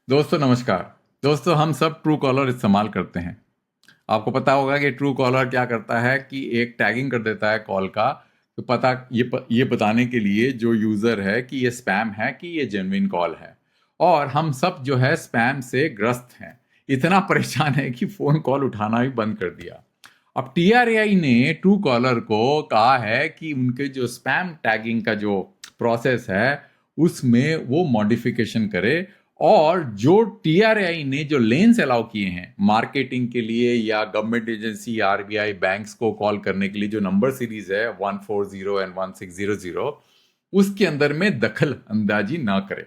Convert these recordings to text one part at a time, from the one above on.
दोस्तों नमस्कार। दोस्तों हम सब ट्रू कॉलर इस्तेमाल करते हैं। आपको पता होगा कि ट्रू कॉलर क्या करता है कि एक टैगिंग कर देता है कॉल का। तो ये बताने के लिए जो यूज़र है कि ये स्पैम है कि ये जेन्युइन कॉल है। और हम सब जो है स्पैम से ग्रस्त हैं, इतना परेशान है कि फ़ोन कॉल उठाना भी बंद कर दिया। अब टीआरएआई ने ट्रू कॉलर को कहा है कि उनके जो स्पैम टैगिंग का जो प्रोसेस है उसमें वो मॉडिफिकेशन करे, और जो टीआरआई ने जो लेन्स अलाउ किए हैं मार्केटिंग के लिए या गवर्नमेंट एजेंसी आरबीआई बैंक्स को कॉल करने के लिए, जो नंबर सीरीज है 140 एंड 1600, उसके अंदर में दखल अंदाजी ना करे।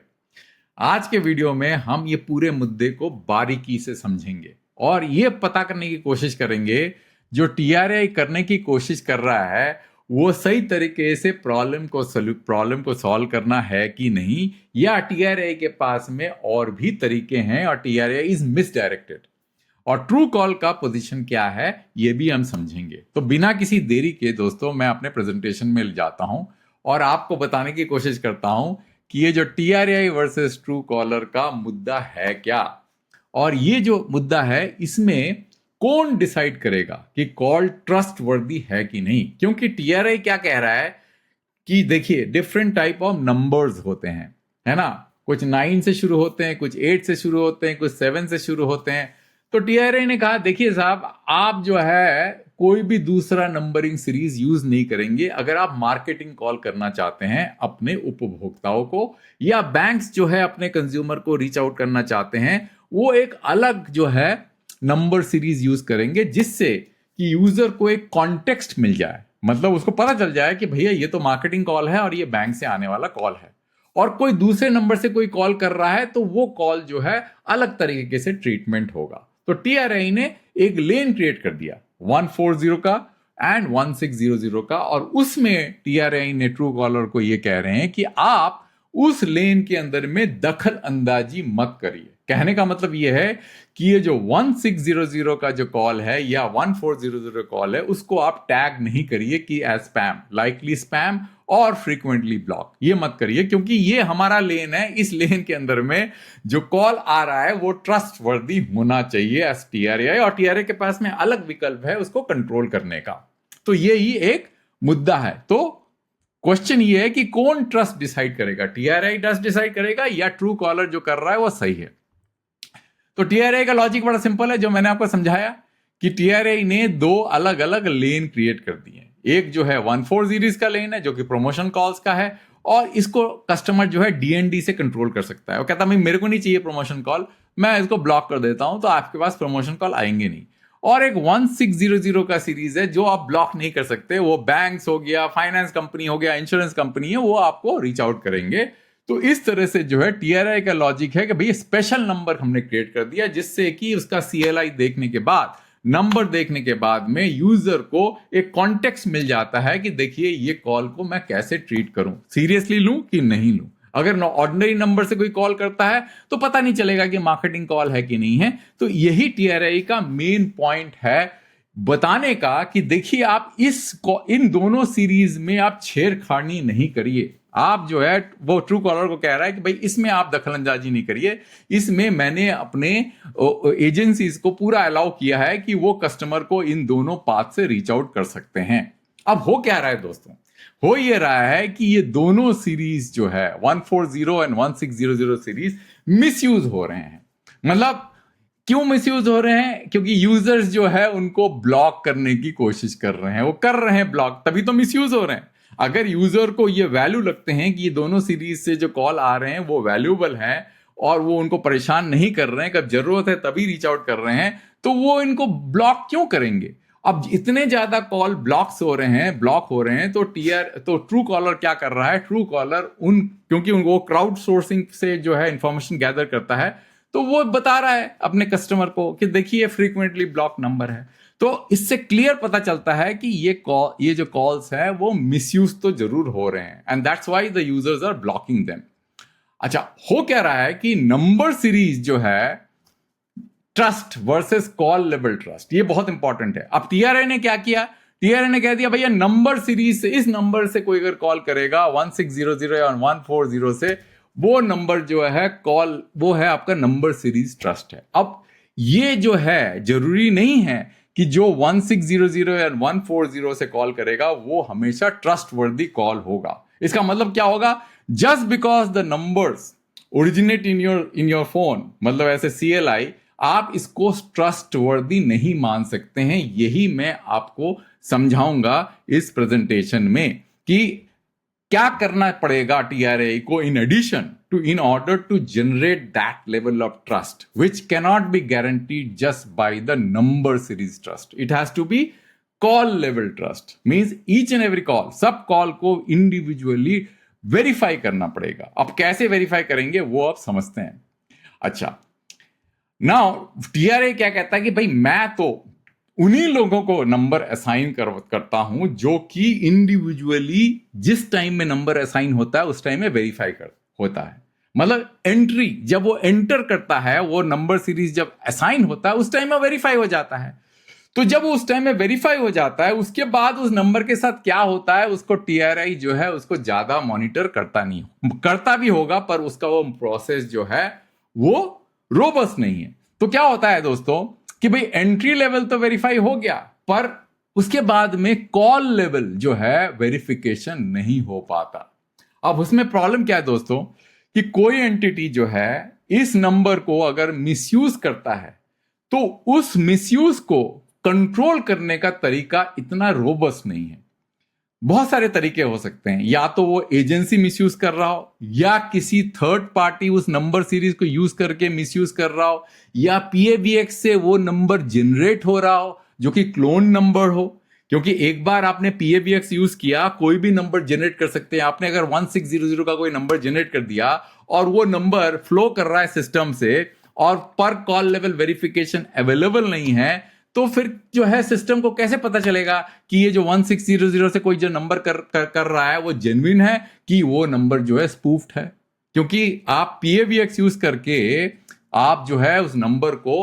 आज के वीडियो में हम ये पूरे मुद्दे को बारीकी से समझेंगे और ये पता करने की कोशिश करेंगे जो टीआरआई करने की कोशिश कर रहा है वो सही तरीके से प्रॉब्लम को सॉल्व करना है कि नहीं, या टीआरआई के पास में और भी तरीके हैं और टीआरआई इज मिसडायरेक्टेड। और ट्रू कॉल का पोजीशन क्या है ये भी हम समझेंगे। तो बिना किसी देरी के दोस्तों मैं अपने प्रेजेंटेशन में जाता हूं और आपको बताने की कोशिश करता हूं कि ये जो टीआरआई वर्सेस ट्रू कॉलर का मुद्दा है क्या, और ये जो मुद्दा है इसमें कौन डिसाइड करेगा कि कॉल ट्रस्ट वर्दी है कि नहीं। क्योंकि टीआरआई क्या कह रहा है कि देखिए डिफरेंट टाइप ऑफ नंबर्स होते हैं, है ना। कुछ 9 से शुरू होते हैं, कुछ 8 से शुरू होते हैं, कुछ 7 से शुरू होते हैं। तो टीआरआई ने कहा देखिए साहब, आप जो है कोई भी दूसरा नंबरिंग सीरीज यूज नहीं करेंगे अगर आप मार्केटिंग कॉल करना चाहते हैं अपने उपभोक्ताओं को, या बैंक्स जो है अपने कंज्यूमर को रीच आउट करना चाहते हैं, वो एक अलग जो है नंबर सीरीज यूज करेंगे जिससे कि यूजर को एक कॉन्टेक्स्ट मिल जाए। मतलब उसको पता चल जाए कि भैया ये तो मार्केटिंग कॉल है और ये बैंक से आने वाला कॉल है, और कोई दूसरे नंबर से कोई कॉल कर रहा है तो वो कॉल जो है अलग तरीके से ट्रीटमेंट होगा। तो टीआरआई ने एक लेन क्रिएट कर दिया 140 का एंड 1600 का, और उसमें टीआरआई ने ट्रू कॉलर को ये कह रहे हैं कि आप उस लेन के अंदर में दखल अंदाजी मत करिए। कहने का मतलब ये है कि ये जो 1600 का जो कॉल है या 1400 कॉल है उसको आप टैग नहीं करिए कि एज स्पैम, लाइकली स्पैम और फ्रीक्वेंटली ब्लॉक, ये मत करिए, क्योंकि ये हमारा लेन है। इस लेन के अंदर में जो कॉल आ रहा है वो ट्रस्ट वर्दी होना चाहिए एस टीआरआई, और टीआरआई के पास में अलग विकल्प है उसको कंट्रोल करने का। तो ये ही एक मुद्दा है। तो क्वेश्चन ये है कि कौन ट्रस्ट डिसाइड करेगा, टीआरआई ट्रस्ट डिसाइड करेगा या ट्रू कॉलर जो कर रहा है वो सही है। तो टीआरआई का लॉजिक बड़ा सिंपल है, जो मैंने आपको समझाया कि टीआरआई ने दो अलग अलग लेन क्रिएट कर दिए। एक जो है 14 सीरीज का लेन है जो कि प्रमोशन कॉल्स का है, और इसको कस्टमर जो है डीएनडी से कंट्रोल कर सकता है। वो कहता है मेरे को नहीं चाहिए प्रमोशन कॉल, मैं इसको ब्लॉक कर देता हूं तो आपके पास प्रमोशन कॉल आएंगे नहीं। और एक 1600 का सीरीज है जो आप ब्लॉक नहीं कर सकते, वो बैंक्स हो गया, फाइनेंस कंपनी हो गया, इंश्योरेंस कंपनी है, वो आपको रीच आउट करेंगे। तो इस तरह से जो है टीआरआई का लॉजिक है कि भाई स्पेशल नंबर हमने क्रिएट कर दिया जिससे कि उसका सीएलआई देखने के बाद, नंबर देखने के बाद में यूजर को एक कॉन्टेक्स्ट मिल जाता है कि देखिए ये कॉल को मैं कैसे ट्रीट करूं, सीरियसली लूं कि नहीं लूं। अगर ऑर्डिनरी नंबर से कोई कॉल करता है तो पता नहीं चलेगा कि मार्केटिंग कॉल है कि नहीं है। तो यही टीआरआई का मेन पॉइंट है बताने का कि देखिए आप इन दोनों सीरीज में आप छेड़खानी नहीं करिए। आप जो है वो ट्रू कॉलर को कह रहा है कि भाई इसमें आप दखलंदाजी नहीं करिए, इसमें मैंने अपने एजेंसीज को पूरा अलाउ किया है कि वो कस्टमर को इन दोनों पाथ से रीच आउट कर सकते हैं। अब हो क्या रहा है दोस्तों, हो ये रहा है कि ये दोनों सीरीज जो है 140 एंड 1600 सीरीज मिसयूज हो रहे हैं। मतलब क्यों मिसयूज हो रहे हैं? क्योंकि यूजर्स जो है उनको ब्लॉक करने की कोशिश कर रहे हैं, वो कर रहे हैं ब्लॉक, तभी तो मिसयूज हो रहे हैं। अगर यूजर को ये वैल्यू लगते हैं कि ये दोनों सीरीज से जो कॉल आ रहे हैं वो वैल्यूबल हैं और वो उनको परेशान नहीं कर रहे हैं, कब जरूरत है तभी रीच आउट कर रहे हैं, तो वो इनको ब्लॉक क्यों करेंगे? अब इतने ज्यादा कॉल ब्लॉक्स हो रहे हैं, ब्लॉक हो रहे हैं, तो ट्रू कॉलर क्या कर रहा है? ट्रू कॉलर क्योंकि वो क्राउड सोर्सिंग से जो है इंफॉर्मेशन गैदर करता है, तो वो बता रहा है अपने कस्टमर को कि देखिए फ्रीक्वेंटली ब्लॉक नंबर है। तो इससे क्लियर पता चलता है कि ये जो कॉल्स है वो मिसयूज तो जरूर हो रहे हैं, and that's why the users are blocking them. अच्छा, हो क्या रहा है कि नंबर सीरीज जो है trust versus call level trust, ये बहुत इंपॉर्टेंट है। अब टीआरआई ने क्या किया? टीआरआई ने कह दिया भैया नंबर सीरीज से, इस नंबर से कोई अगर कॉल करेगा 1600 या 140 से, वो नंबर जो है कॉल, वो है आपका नंबर सीरीज ट्रस्ट है। अब ये जो है जरूरी नहीं है कि जो 1600 या 140 से कॉल करेगा वो हमेशा ट्रस्ट वर्दी कॉल होगा। इसका मतलब क्या होगा? Just because the numbers originate in your phone, मतलब ऐसे CLI, आप इसको ट्रस्ट वर्दी नहीं मान सकते हैं। यही मैं आपको समझाऊंगा इस प्रेजेंटेशन में कि क्या करना पड़ेगा TRAI को in order to generate that level of trust which cannot be guaranteed just by the number series trust. It has to be call level trust, means each and every call, सब call को individually verify करना पड़ेगा। अब कैसे verify करेंगे वो आप समझते हैं। अच्छा, नाउ TRAI क्या कहता है कि भाई मैं तो उन्हीं लोगों को नंबर असाइन करता हूं जो कि इंडिविजुअली जिस टाइम में नंबर असाइन होता है उस टाइम में वेरीफाई होता है। मतलब एंट्री जब वो एंटर करता है, वो नंबर सीरीज जब असाइन होता है उस टाइम में वेरीफाई हो जाता है। तो जब उस टाइम में वेरीफाई हो जाता है उसके बाद उस नंबर के साथ क्या होता है उसको TRAI जो है उसको ज्यादा मॉनिटर करता नहीं, करता भी होगा पर उसका वो प्रोसेस जो है वो रोबस्ट नहीं है। तो क्या होता है दोस्तों कि भाई एंट्री लेवल तो वेरीफाई हो गया पर उसके बाद में कॉल लेवल जो है वेरिफिकेशन नहीं हो पाता। अब उसमें प्रॉब्लम क्या है दोस्तों कि कोई एंटिटी जो है इस नंबर को अगर मिसयूज करता है तो उस मिसयूज को कंट्रोल करने का तरीका इतना रोबस्ट नहीं है। बहुत सारे तरीके हो सकते हैं, या तो वो एजेंसी मिसयूज कर रहा हो, या किसी थर्ड पार्टी उस नंबर सीरीज को यूज करके मिसयूज कर रहा हो, या PABX से वो नंबर जनरेट हो रहा हो जो कि क्लोन नंबर हो। क्योंकि एक बार आपने PABX यूज किया, कोई भी नंबर जनरेट कर सकते हैं। आपने अगर 1600 का कोई नंबर जनरेट कर दिया और वो नंबर फ्लो कर रहा है सिस्टम से और पर कॉल लेवल वेरिफिकेशन अवेलेबल नहीं है, तो फिर जो है सिस्टम को कैसे पता चलेगा कि ये जो 1600 से कोई जो नंबर कर रहा है वो जेन्युइन है कि वो नंबर जो है स्पूफ्ड है? क्योंकि आप PABX यूज करके आप जो है उस नंबर को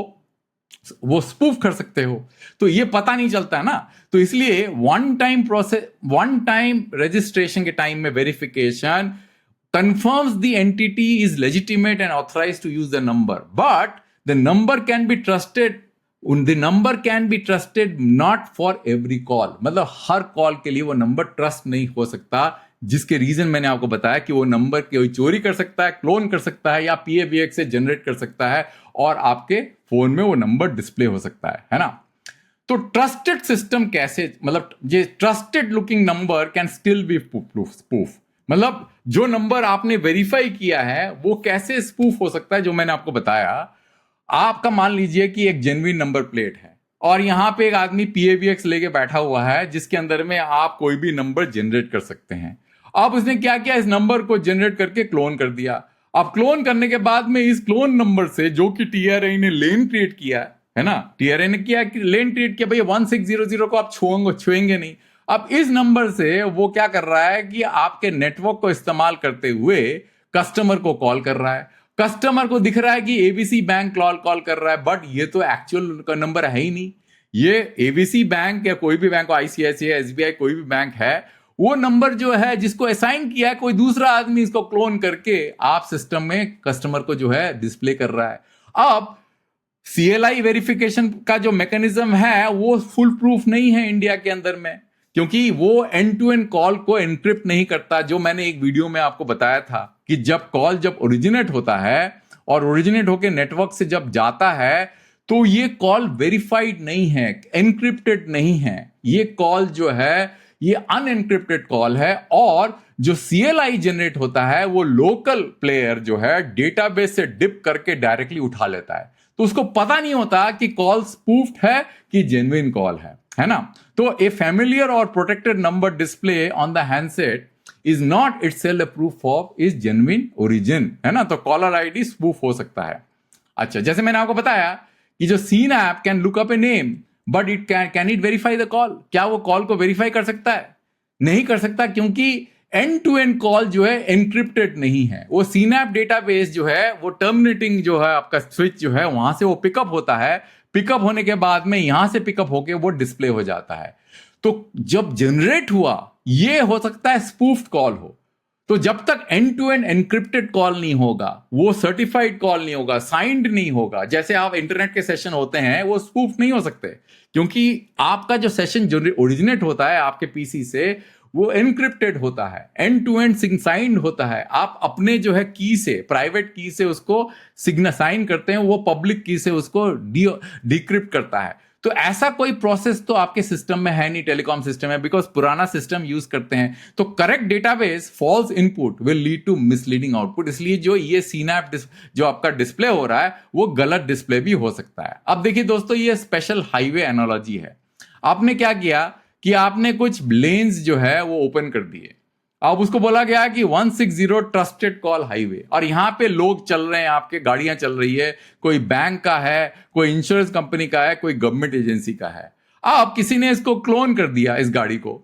वो स्पूफ कर सकते हो, तो ये पता नहीं चलता है ना। तो इसलिए वन टाइम रजिस्ट्रेशन के टाइम में verification confirms the entity is legitimate and authorized to use the number, but the number can be trusted not for every call। मतलब हर कॉल के लिए वो नंबर ट्रस्ट नहीं हो सकता, जिसके रीजन मैंने आपको बताया कि वो नंबर कोई चोरी कर सकता है, क्लोन कर सकता है, या PABX से जनरेट कर सकता है और आपके फोन में वो नंबर डिस्प्ले हो सकता है ना। तो ट्रस्टेड सिस्टम कैसे, मतलब ये trusted looking number can still be spoof. मतलब जो नंबर आपने वेरीफाई किया है वो कैसे स्पूफ हो सकता है, जो मैंने आपको बताया। आपका मान लीजिए कि एक जेन्युइन नंबर प्लेट है और यहां पे एक आदमी PABX लेके बैठा हुआ है जिसके अंदर में आप कोई भी नंबर जनरेट कर सकते हैं। अब उसने क्या किया, इस नंबर को जनरेट करके क्लोन कर दिया। अब क्लोन करने के बाद में इस क्लोन नंबर से, जो कि TRAI ने लेन क्रिएट किया है ना, TRAI ने किया कि लेन क्रिएट किया, भैया 1600 को आप छुएंगे नहीं। अब इस नंबर से वो क्या कर रहा है कि आपके नेटवर्क को इस्तेमाल करते हुए कस्टमर को कॉल कर रहा है। कस्टमर को दिख रहा है कि ABC बैंक कॉल कर रहा है, बट ये तो एक्चुअल नंबर है ही नहीं। ये ABC बैंक या कोई भी बैंक, ICICI, SBI, कोई भी बैंक है, वो नंबर जो है जिसको असाइन किया है कोई दूसरा आदमी, इसको क्लोन करके आप सिस्टम में कस्टमर को जो है डिस्प्ले कर रहा है। अब CLI वेरिफिकेशन का जो मैकेनिज्म है वो फुल प्रूफ नहीं है इंडिया के अंदर में, क्योंकि वो एंड टू एंड कॉल को एनक्रिप्ट नहीं करता। जो मैंने एक वीडियो में आपको बताया था कि जब ओरिजिनेट होता है और ओरिजिनेट होकर नेटवर्क से जब जाता है तो ये कॉल वेरीफाइड नहीं है, एनक्रिप्टेड नहीं है। ये कॉल जो है ये अनएनक्रिप्टेड कॉल है, और जो CLI जनरेट होता है वो लोकल प्लेयर जो है डेटाबेस से डिप करके डायरेक्टली उठा लेता है। तो उसको पता नहीं होता कि कॉल स्पूफ्ड है कि जेन्युइन कॉल है ना। तो ए फैमिलियर और protected number display on the handset is not itself a proof of is genuine origin, है ना। तो कॉलर आईडी स्पूफ हो सकता है। अच्छा, जैसे मैंने आपको बताया कि जो seen app can look up a name but it can it verify the call. क्या वो कॉल को वेरीफाई कर सकता है? नहीं कर सकता, क्योंकि एंड टू एंड कॉल जो है एनक्रिप्टेड नहीं है। वो सीनैप डेटाबेस जो है वो टर्मिनेटिंग जो है आपका स्विच जो है वहां से वो पिकअप होता है। पिकअप होने के बाद में यहां से पिकअप होके वो डिस्प्ले हो जाता है। तो जब जनरेट हुआ ये हो सकता है स्पूफ्ड कॉल हो। तो जब तक end to end encrypted call नहीं होगा, वो सर्टिफाइड कॉल नहीं होगा, साइंड नहीं होगा, जैसे आप इंटरनेट के सेशन होते हैं वो स्पूफ नहीं हो सकते, क्योंकि आपका जो सेशन जो ओरिजिनेट होता है आपके पीसी से वो एनक्रिप्टेड होता है, एंड टू एंड साइंड होता है। आप अपने जो है की से, प्राइवेट की से उसको सिग्न साइन करते हैं, वो पब्लिक की से उसको डिक्रिप्ट करता है। तो ऐसा कोई प्रोसेस तो आपके सिस्टम में है नहीं, टेलीकॉम सिस्टम है, बिकॉज पुराना सिस्टम यूज करते हैं। तो correct database false input will lead to misleading output, इसलिए जो ये सीनैप जो आपका डिस्प्ले हो रहा है वो गलत डिस्प्ले भी हो सकता है। अब देखिए दोस्तों, ये स्पेशल हाईवे एनालॉजी है। आपने क्या किया कि आपने कुछ लेन्स जो है वो ओपन कर दिए, अब उसको बोला गया कि 160 ट्रस्टेड कॉल हाईवे, और यहां पे लोग चल रहे हैं, आपके गाड़ियां चल रही है, कोई बैंक का है, कोई इंश्योरेंस कंपनी का है, कोई गवर्नमेंट एजेंसी का है। अब किसी ने इसको क्लोन कर दिया इस गाड़ी को,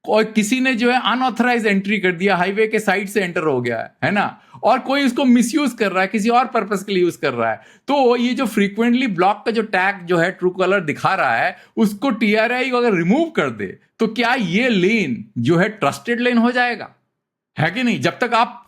और किसी ने जो है अनऑथराइज एंट्री कर दिया, हाईवे के साइड से एंटर हो गया है ना, और कोई इसको मिसयूज कर रहा है, किसी और पर्पस के लिए यूज कर रहा है। तो ये जो फ्रीक्वेंटली ब्लॉक का जो टैग जो है ट्रू कॉलर दिखा रहा है, उसको टीआरआई अगर रिमूव कर दे तो क्या ये लेन जो है ट्रस्टेड लेन हो जाएगा? है कि नहीं? जब तक आप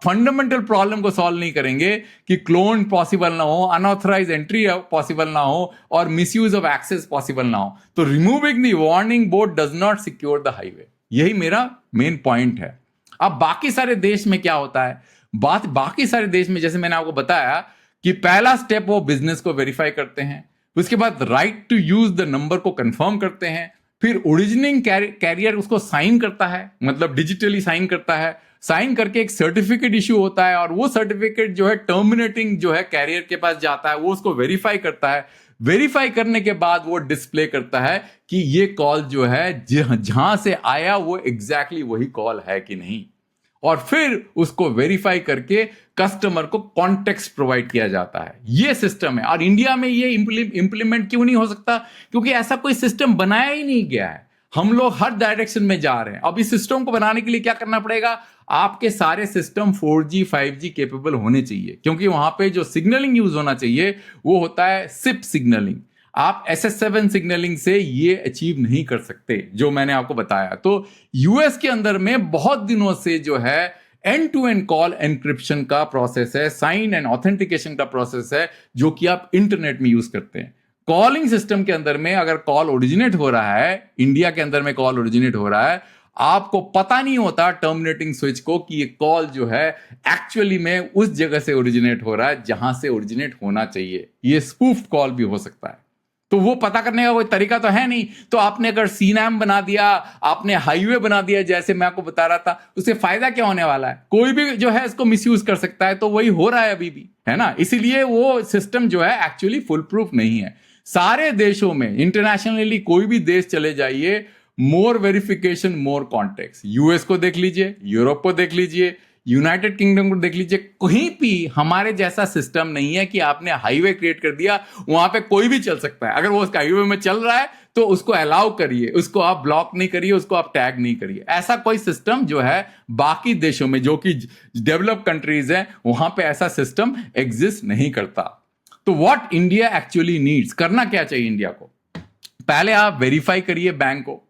फंडामेंटल प्रॉब्लम को सॉल्व नहीं करेंगे कि क्लोन पॉसिबल ना हो, अनऑथराइज एंट्री पॉसिबल ना हो, और मिसयूज ऑफ एक्सेस पॉसिबल ना हो, तो removing the warning board does not secure the highway. यही मेरा मेन पॉइंट है। अब बाकी सारे देश में क्या होता है, बाकी सारे देश में जैसे मैंने आपको बताया कि पहला स्टेप वो बिजनेस को वेरीफाई करते हैं, उसके बाद right to use the number को कंफर्म करते हैं, फिर ओरिजिनिंग कैरियर उसको साइन करता है, मतलब डिजिटली साइन करता है, साइन करके एक सर्टिफिकेट इश्यू होता है, और वो सर्टिफिकेट जो है टर्मिनेटिंग जो है कैरियर के पास जाता है, वो उसको वेरीफाई करता है। वेरीफाई करने के बाद वो डिस्प्ले करता है कि ये कॉल जो है जहां से आया वो एग्जैक्टली वही कॉल है कि नहीं, और फिर उसको वेरीफाई करके कस्टमर को कॉन्टेक्स्ट प्रोवाइड किया जाता है। ये सिस्टम है, और इंडिया में ये इंप्लीमेंट क्यों नहीं हो सकता? क्योंकि ऐसा कोई सिस्टम बनाया ही नहीं गया है। हम लोग हर डायरेक्शन में जा रहे हैं। अब इस सिस्टम को बनाने के लिए क्या करना पड़ेगा? आपके सारे सिस्टम 4G 5G केपेबल होने चाहिए, क्योंकि वहां पे जो सिग्नलिंग यूज होना चाहिए वो होता है सिप सिग्नलिंग। आप SS7 सिग्नलिंग से ये अचीव नहीं कर सकते, जो मैंने आपको बताया। तो यूएस के अंदर में बहुत दिनों से जो है end to end call encryption का प्रोसेस है, साइन एंड ऑथेंटिकेशन का प्रोसेस है, जो कि आप इंटरनेट में यूज करते हैं। कॉलिंग सिस्टम के अंदर में अगर कॉल ओरिजिनेट हो रहा है, इंडिया के अंदर में कॉल ओरिजिनेट हो रहा है, आपको पता नहीं होता टर्मिनेटिंग स्विच को कि ये कॉल जो है एक्चुअली में उस जगह से ओरिजिनेट हो रहा है जहां से ओरिजिनेट होना चाहिए। ये स्पूफ कॉल भी हो सकता है। तो वो पता करने का कोई तरीका तो है नहीं। तो आपने अगर सीनैम बना दिया, आपने हाईवे बना दिया, जैसे मैं आपको बता रहा था, उससे फायदा क्या होने वाला है? कोई भी जो है इसको मिसयूज कर सकता है। तो वही हो रहा है अभी भी, है ना। इसीलिए वो सिस्टम जो है एक्चुअली फुल प्रूफ नहीं है। सारे देशों में इंटरनेशनली कोई भी देश चले जाइए, मोर वेरिफिकेशन मोर कॉन्टेक्स्ट। यूएस को देख लीजिए, यूरोप को देख लीजिए, यूनाइटेड किंगडम को देख लीजिए, कहीं भी हमारे जैसा सिस्टम नहीं है कि आपने हाईवे क्रिएट कर दिया, वहां पे कोई भी चल सकता है। अगर वो उसका हाईवे में चल रहा है तो उसको अलाउ करिए, उसको आप ब्लॉक नहीं करिए, उसको आप टैग नहीं करिए। ऐसा कोई सिस्टम जो है बाकी देशों में, जो कि डेवलप कंट्रीज हैं, वहां पे ऐसा सिस्टम एग्जिस्ट नहीं करता। तो व्हाट इंडिया एक्चुअली नीड्स, करना क्या चाहिए इंडिया को? पहले आप वेरीफाई करिए बैंक को,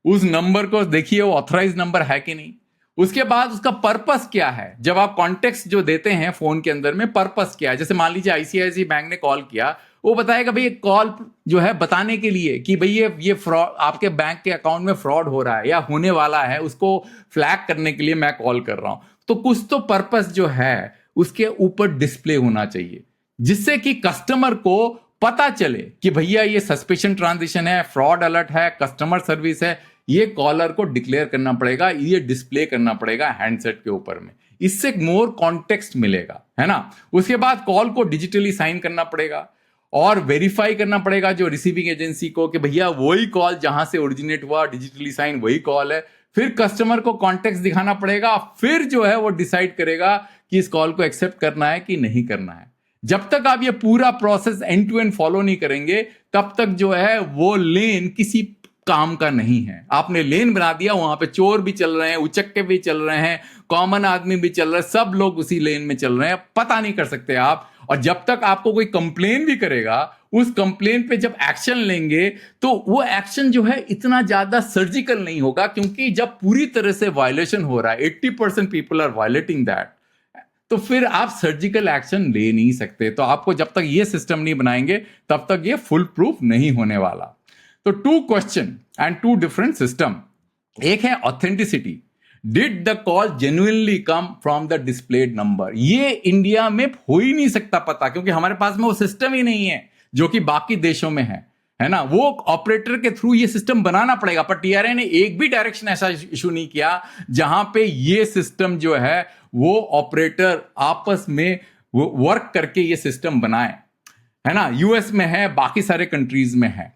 उस नंबर को देखिए वो ऑथराइज नंबर है कि नहीं। उसके बाद उसका पर्पस क्या है, जब आप कॉन्टेक्स्ट जो देते हैं फोन के अंदर में, पर्पस क्या है। जैसे मान लीजिए आईसीआईसी बैंक ने कॉल किया, वो बताएगा भाई ये कॉल जो है बताने के लिए कि भाई ये फ्रॉड, आपके बैंक के अकाउंट में फ्रॉड हो रहा है या होने वाला है, उसको फ्लैग करने के लिए मैं कॉल कर रहा हूं। तो कुछ तो पर्पस जो है उसके ऊपर डिस्प्ले होना चाहिए, जिससे कि कस्टमर को पता चले कि भैया ये सस्पिशन ट्रांजेक्शन है, फ्रॉड अलर्ट है, कस्टमर सर्विस है। ये कॉलर को डिक्लेयर करना पड़ेगा, ये डिस्प्ले करना पड़ेगा हैंडसेट के ऊपर में। इससे मोर कॉन्टेक्स्ट मिलेगा, है ना। उसके बाद कॉल को डिजिटली साइन करना पड़ेगा और वेरीफाई करना पड़ेगा जो रिसीविंग एजेंसी को कि भैया वही कॉल जहां से ओरिजिनेट हुआ, डिजिटली साइन वही कॉल है। फिर कस्टमर को कॉन्टेक्स्ट दिखाना पड़ेगा, फिर जो है वो डिसाइड करेगा कि इस कॉल को एक्सेप्ट करना है कि नहीं करना है। जब तक आप ये पूरा process end to end follow नहीं करेंगे, तब तक जो है वो लेन किसी काम का नहीं है। आपने लेन बना दिया, वहां पे चोर भी चल रहे हैं, उचक्के भी चल रहे हैं, कॉमन आदमी भी चल रहे हैं, सब लोग उसी लेन में चल रहे हैं, पता नहीं कर सकते आप। और जब तक आपको कोई कंप्लेन भी करेगा, उस कंप्लेन पे जब एक्शन लेंगे तो वो एक्शन जो है इतना ज्यादा सर्जिकल नहीं होगा, क्योंकि जब पूरी तरह से वायलेशन हो रहा है, 80% पीपल आर वायलेटिंग दैट, तो फिर आप सर्जिकल एक्शन ले नहीं सकते। तो आपको जब तक ये सिस्टम नहीं बनाएंगे तब तक ये फुल प्रूफ नहीं होने वाला। तो 2 क्वेश्चन एंड 2 डिफरेंट सिस्टम। एक है authenticity, did the call genuinely come from the displayed number. ये इंडिया में हो ही नहीं सकता पता, क्योंकि हमारे पास में वो सिस्टम ही नहीं है जो कि बाकी देशों में है ना। वो ऑपरेटर के थ्रू ये सिस्टम बनाना पड़ेगा, पर टीआरआई ने एक भी डायरेक्शन ऐसा इशू नहीं किया जहां पे ये सिस्टम जो है वो ऑपरेटर आपस में वर्क करके ये सिस्टम बनाए, है ना। यूएस में है, बाकी सारे कंट्रीज में है।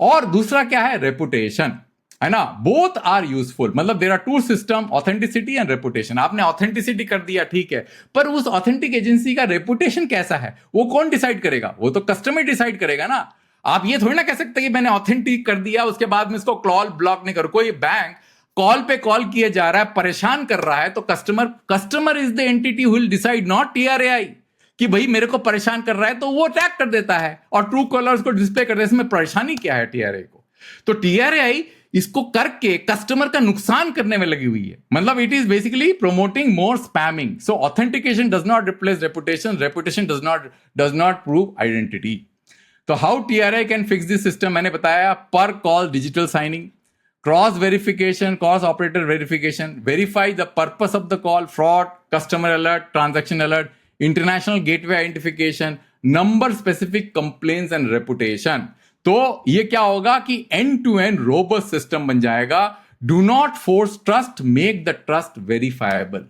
और दूसरा क्या है, रेपुटेशन, है ना। बोथ आर यूजफुल, मतलब there are 2 system, authenticity and reputation. आपने ऑथेंटिसिटी कर दिया, ठीक है, पर उस ऑथेंटिक एजेंसी का रेपुटेशन कैसा है वो कौन डिसाइड करेगा? वो तो कस्टमर डिसाइड करेगा ना। आप ये थोड़ी ना कह सकते कि मैंने ऑथेंटिक कर दिया उसके बाद में इसको कॉल ब्लॉक नहीं करो। कोई बैंक कॉल पे कॉल किया जा रहा है, परेशान कर रहा है, तो customer is the entity who will decide, not TRI, कि भाई मेरे को परेशान कर रहा है, तो वो टैग कर देता है और ट्रू कॉलर्स को डिस्प्ले कर देता है। इसमें परेशानी क्या है टीआरआई को? तो टीआरआई इसको करके कस्टमर का नुकसान करने में लगी हुई है, मतलब it is basically promoting more spamming. So authentication does not replace reputation, reputation does not prove identity. तो how TRAI can fix this system, मैंने बताया, per call digital signing, cross verification, cross operator verification, verify the purpose of the call, fraud, customer alert, transaction alert, international gateway identification, number specific complaints and reputation. तो ये क्या होगा कि end to end robust system बन जाएगा। Do not force trust, make the trust verifiable.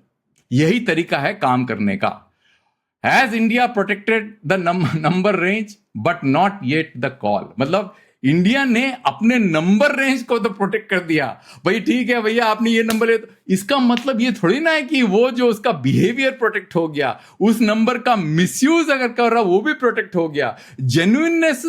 यही तरीका है काम करने का। Has India protected the number range but not yet the call? मतलब इंडिया ने अपने नंबर रेंज को तो प्रोटेक्ट कर दिया, भाई ठीक है भैया आपने ये नंबर ले, तो इसका मतलब ये थोड़ी ना है कि वो जो उसका बिहेवियर प्रोटेक्ट हो गया, उस नंबर का मिसयूज अगर कर रहा वो भी प्रोटेक्ट हो गया, जेन्युइननेस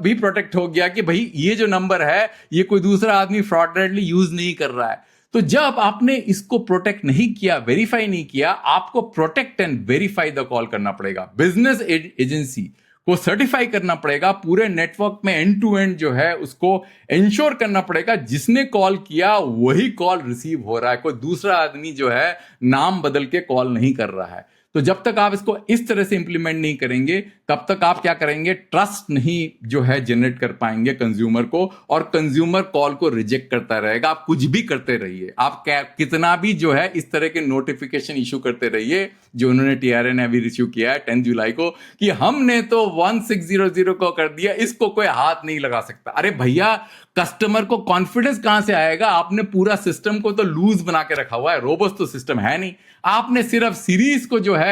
भी प्रोटेक्ट हो गया कि भाई ये जो नंबर है ये कोई दूसरा आदमी फ्रॉडलेंटली यूज नहीं कर रहा है। तो जब आपने इसको प्रोटेक्ट नहीं किया, वेरीफाई नहीं किया, आपको protect and verify the call करना पड़ेगा। बिजनेस एजेंसी को सर्टिफाई करना पड़ेगा, पूरे नेटवर्क में एंड टू एंड जो है उसको इंश्योर करना पड़ेगा जिसने कॉल किया वही कॉल रिसीव हो रहा है, कोई दूसरा आदमी जो है नाम बदल के कॉल नहीं कर रहा है। तो जब तक आप इसको इस तरह से इंप्लीमेंट नहीं करेंगे तब तक आप क्या करेंगे, ट्रस्ट नहीं जो है जनरेट कर पाएंगे कंज्यूमर को, और कंज्यूमर कॉल को रिजेक्ट करता रहेगा। आप कुछ भी करते रहिए, आप कितना भी जो है इस तरह के नोटिफिकेशन इशू करते रहिए, जो उन्होंने टीआरआई ने अभी इश्यू किया है 10 जुलाई को कि हमने तो 1600 को कर दिया, इसको कोई हाथ नहीं लगा सकता। अरे भैया कस्टमर को कॉन्फिडेंस कहां से आएगा? आपने पूरा सिस्टम को तो लूज बना के रखा हुआ है, रोबस्ट तो सिस्टम है नहीं। आपने सिर्फ सीरीज को जो है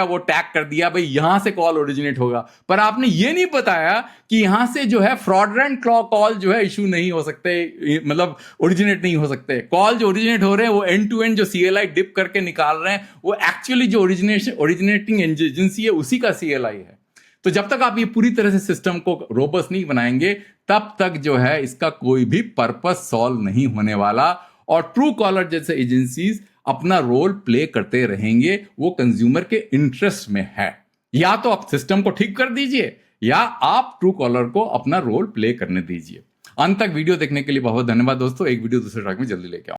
वो टैग कर दिया, भाई यहां से कॉल ओरिजिनेट होगा, पर आपने ये नहीं बताया कि यहां से जो है फ्रॉडलेंट कॉल जो है इशू नहीं हो सकते, मतलब ओरिजिनेट नहीं हो सकते। कॉल जो ओरिजिनेट हो रहे हैं वो एंड टू एंड जो सीएलआई डिप करके निकाल रहे हैं वो एक्चुअली जो ओरिजिनेटिंग एजेंसी है उसी का सीएलआई है। तो जब तक आप ये पूरी तरह से सिस्टम को रोबस्ट नहीं बनाएंगे तब तक जो है इसका कोई भी पर्पस सॉल्व नहीं होने वाला, और ट्रू कॉलर जैसे एजेंसीज अपना रोल प्ले करते रहेंगे, वो कंज्यूमर के इंटरेस्ट में है। या तो आप सिस्टम को ठीक कर दीजिए या आप ट्रू कॉलर को अपना रोल प्ले करने दीजिए। अंत तक वीडियो देखने के लिए बहुत धन्यवाद दोस्तों। एक वीडियो दूसरे ट्रैक में जल्दी लेके आऊंगा।